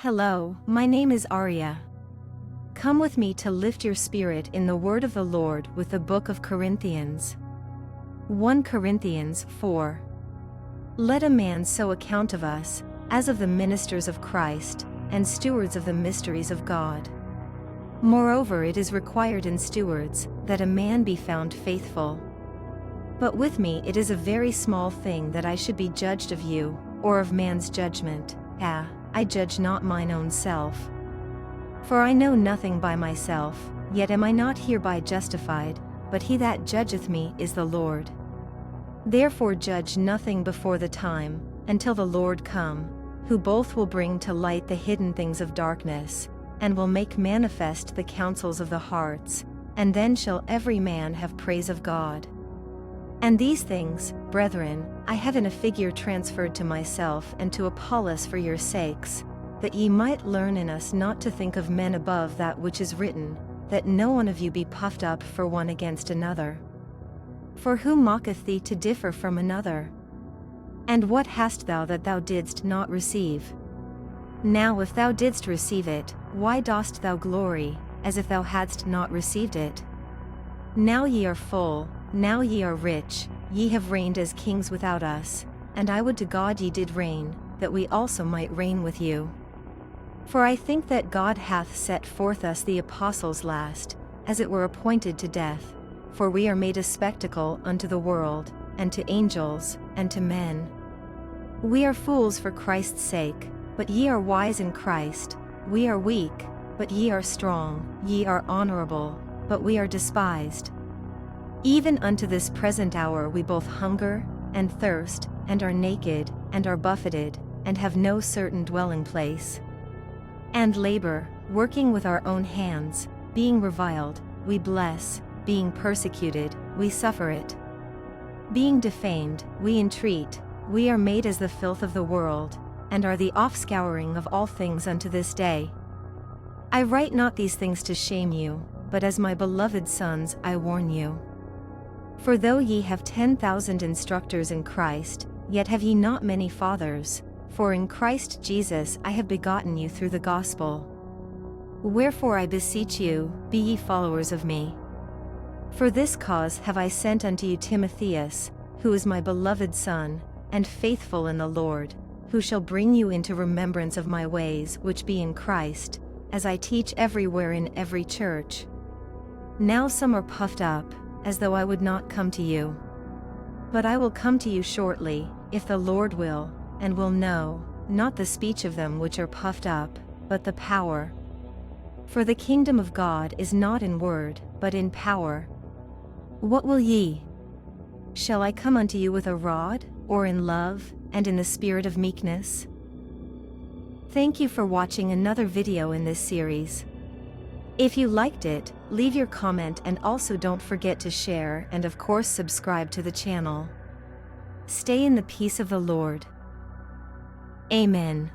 Hello, my name is Arya. Come with me to lift your spirit in the word of the Lord with the book of Corinthians. 1 Corinthians 4. Let a man so account of us, as of the ministers of Christ, and stewards of the mysteries of God. Moreover, it is required in stewards, that a man be found faithful. But with me it is a very small thing that I should be judged of you, or of man's judgment. I judge not mine own self. For I know nothing by myself, yet am I not hereby justified, but he that judgeth me is the Lord. Therefore judge nothing before the time, until the Lord come, who both will bring to light the hidden things of darkness, and will make manifest the counsels of the hearts, and then shall every man have praise of God. And these things, brethren, I have in a figure transferred to myself and to Apollos for your sakes, that ye might learn in us not to think of men above that which is written, that no one of you be puffed up for one against another. For who mocketh thee to differ from another? And what hast thou that thou didst not receive? Now if thou didst receive it, why dost thou glory, as if thou hadst not received it? Now ye are full, now ye are rich, ye have reigned as kings without us, and I would to God ye did reign, that we also might reign with you. For I think that God hath set forth us the apostles last, as it were appointed to death, for we are made a spectacle unto the world, and to angels, and to men. We are fools for Christ's sake, but ye are wise in Christ. We are weak, but ye are strong. Ye are honorable, but we are despised. Even unto this present hour we both hunger, and thirst, and are naked, and are buffeted, and have no certain dwelling place. And labor, working with our own hands, being reviled, we bless, being persecuted, we suffer it. Being defamed, we entreat, we are made as the filth of the world, and are the offscouring of all things unto this day. I write not these things to shame you, but as my beloved sons I warn you. For though ye have 10,000 instructors in Christ, yet have ye not many fathers, for in Christ Jesus I have begotten you through the gospel. Wherefore I beseech you, be ye followers of me. For this cause have I sent unto you Timotheus, who is my beloved son, and faithful in the Lord, who shall bring you into remembrance of my ways which be in Christ, as I teach everywhere in every church. Now some are puffed up, as though I would not come to you. But I will come to you shortly, if the Lord will, and will know, not the speech of them which are puffed up, but the power. For the kingdom of God is not in word, but in power. What will ye? Shall I come unto you with a rod, or in love, and in the spirit of meekness? Thank you for watching another video in this series. If you liked it, leave your comment and also don't forget to share and of course subscribe to the channel. Stay in the peace of the Lord. Amen.